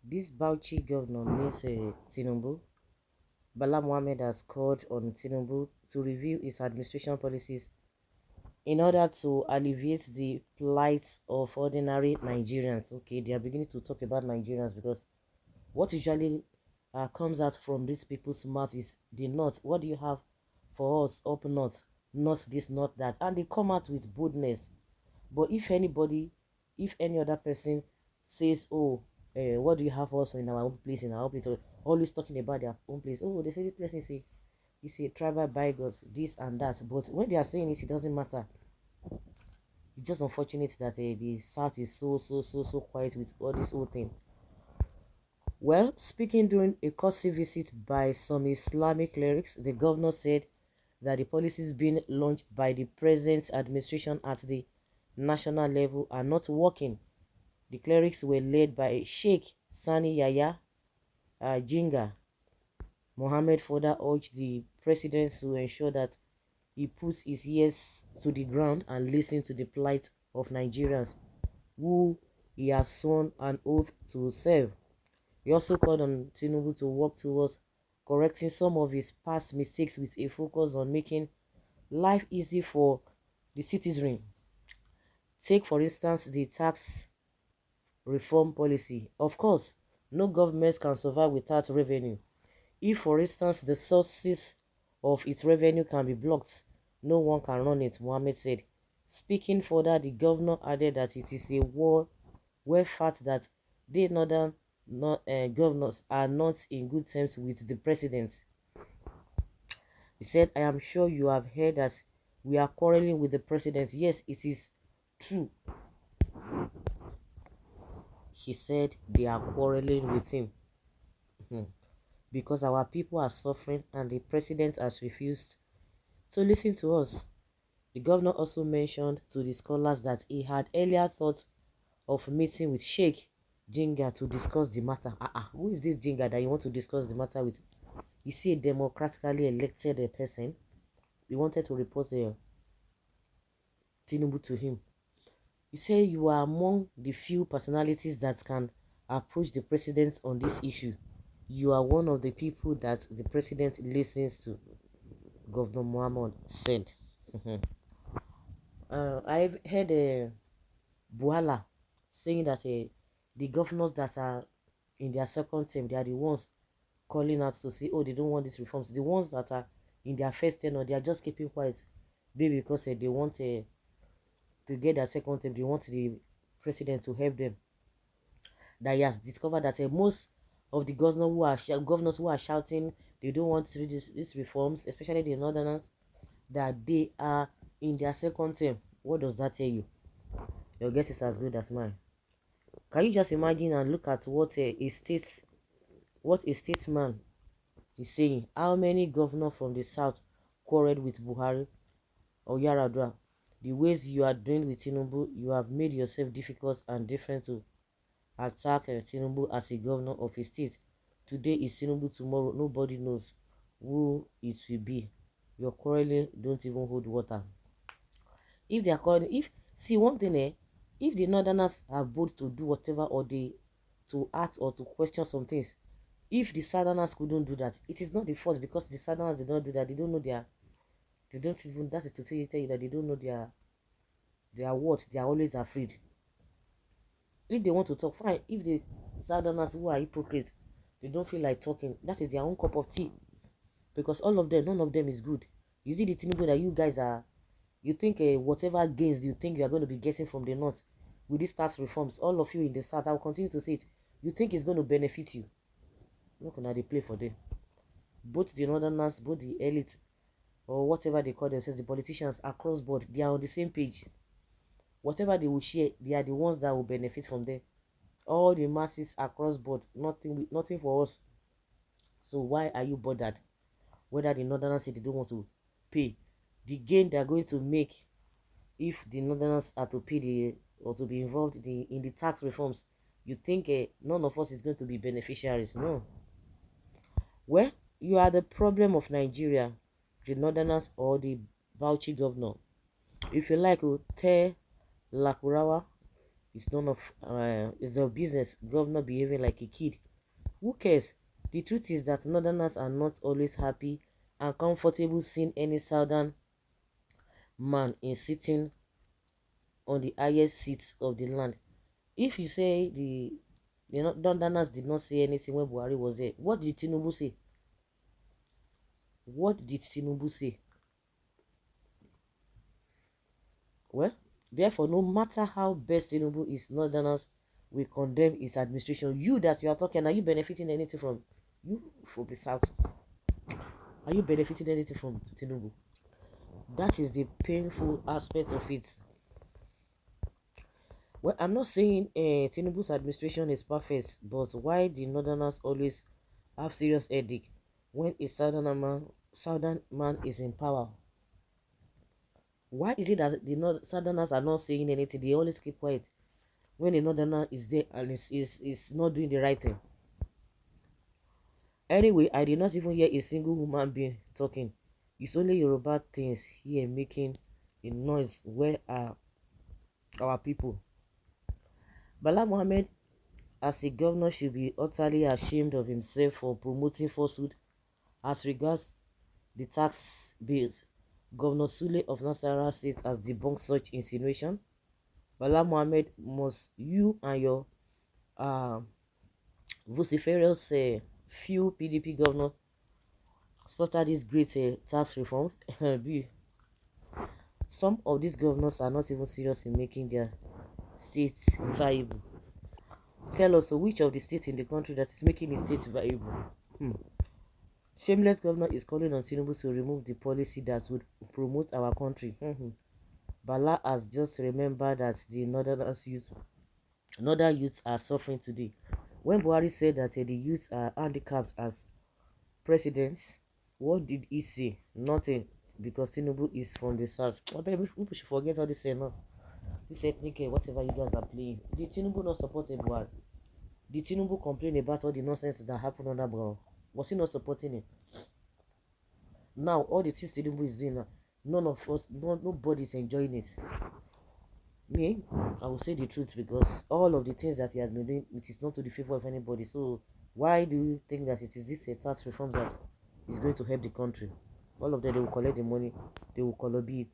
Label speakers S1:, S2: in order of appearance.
S1: This Bauchi governor means Tinubu. Bala Mohammed has called on Tinubu to review his administration policies in order to alleviate the plight of ordinary Nigerians. Okay, they are beginning to talk about Nigerians because what usually comes out from these people's mouth is the north. What do you have for us up north? North this, not that. And they come out with boldness. But if anybody, if any other person says, oh, what do you have also in our own place, in our own place, or always talking about their own place, oh, they say this person say, it's a tribal bigots, this and that. But when they are saying it, it doesn't matter. It's just unfortunate that the South is so quiet with all this whole thing. Well, speaking during a courtesy visit by some Islamic clerics, the governor said that the policies being launched by the present administration at the national level are not working. The clerics were led by Sheikh Sani Yahya Jinga. Mohammed further urged the president to ensure that he puts his ears to the ground and listens to the plight of Nigerians who he has sworn an oath to serve. He also called on Tinubu to work towards correcting some of his past mistakes with a focus on making life easy for the citizenry. Take, for instance, the tax reform policy. Of course, no government can survive without revenue. If, for instance, the sources of its revenue can be blocked, no one can run it, Mohammed said. Speaking further, the governor added that it is a well fact that the northern governors are not in good terms with the president. He said, I am sure you have heard that we are quarreling with the president. Yes, it is true. He said they are quarreling with him because our people are suffering and the president has refused to listen to us. The governor also mentioned to the scholars that he had earlier thought of meeting with Sheikh Jinga to discuss the matter. Who is this Jinga that you want to discuss the matter with? Is he a democratically elected person? We wanted to report Tinubu to him. He said you are among the few personalities that can approach the president on this issue. You are one of the people that the president listens to, Governor Muhammad said. I've heard Buhala saying that the governors that are in their second term, they are the ones calling out to say, oh, they don't want these reforms. The ones that are in their first term, or they are just keeping quiet, maybe because they want to get their second term, they want the president to help them. That he has discovered that most of the governors who are shouting they don't want to do these reforms, especially the northerners, that they are in their second term. What does that tell you? Your guess is as good as mine. Can you just imagine and look at what a statesman is saying? How many governors from the south quarreled with Buhari or Yaradua? The ways you are doing with Tinubu, you have made yourself difficult and different to attack Tinubu as a governor of a state. Today is Tinubu, tomorrow nobody knows who it will be. Your quarreling don't even hold water. If they are quarreling, see one thing, if the northerners are bold to do whatever, or they to ask or to question some things, if the southerners couldn't do that, it is not the fault because the southerners did not do that. They don't know they don't even, that is to tell you that they don't know their what, they are always afraid. If they want to talk, fine. If the southerners who are hypocrites, they don't feel like talking, that is their own cup of tea. Because all of them, none of them is good. You see the Tinubu that you guys are, you think whatever gains you think you are going to be getting from the north with these tax reforms, all of you in the south, I will continue to say it, you think it's going to benefit you. Look how they play for them. Both the northerners, both the elite, or whatever they call themselves, the politicians across board, they are on the same page. Whatever they will share, they are the ones that will benefit from them. All the masses across board, nothing for us. So why are you bothered whether the northerners say they don't want to pay? The gain they are going to make if the northerners are to pay or to be involved in the tax reforms, you think none of us is going to be beneficiaries? No. Well, you are the problem of Nigeria, the northerners or the Bauchi governor. If you like, tell Lakurawa, It's none of it's their business. Governor behaving like a kid. Who cares? The truth is that northerners are not always happy and comfortable seeing any southern man in sitting on the highest seats of the land. If you say the northerners did not say anything when Buhari was there, what did Tinubu say? What did Tinubu say? Well, therefore, no matter how best Tinubu is, northerners will condemn his administration. You that you are talking, are you benefiting anything from you from the south? Are you benefiting anything from Tinubu? That is the painful aspect of it. Well, I'm not saying Tinubu's administration is perfect, but why the northerners always have serious headache when a southern man is in power? Why is it that the southerners are not saying anything? They always keep quiet when a northerner is there and is not doing the right thing. Anyway, I did not even hear a single human being talking. It's only Yoruba things here making a noise. Where are our people? Bala Mohammed, as a governor, should be utterly ashamed of himself for promoting falsehood as regards the tax bills. Governor Sule of Nasarawa State has debunked such insinuation. Bala Mohammed, must you and your uh, vociferous few PDP governors started this great tax reform? Some of these governors are not even serious in making their states viable. Tell us, so which of the states in the country that is making the state viable? Shameless governor is calling on Tinubu to remove the policy that would promote our country. Bala has just remembered that the northern youths are suffering today. When Buhari said that the youths are handicapped as presidents, what did he say? Nothing, because Tinubu is from the south. I bet people should forget all this now. This ethnic, whatever you guys are playing. Did Tinubu not support Buhari? Did Tinubu complain about all the nonsense that happened under Buhari? Was he not supporting it? Now, all the things Tinubu is doing now, none of us, nobody is enjoying it. Me, I will say the truth, because all of the things that he has been doing, it is not to the favor of anybody. So why do you think that it is this tax reforms that is going to help the country? All of them, they will collect the money, they will color it.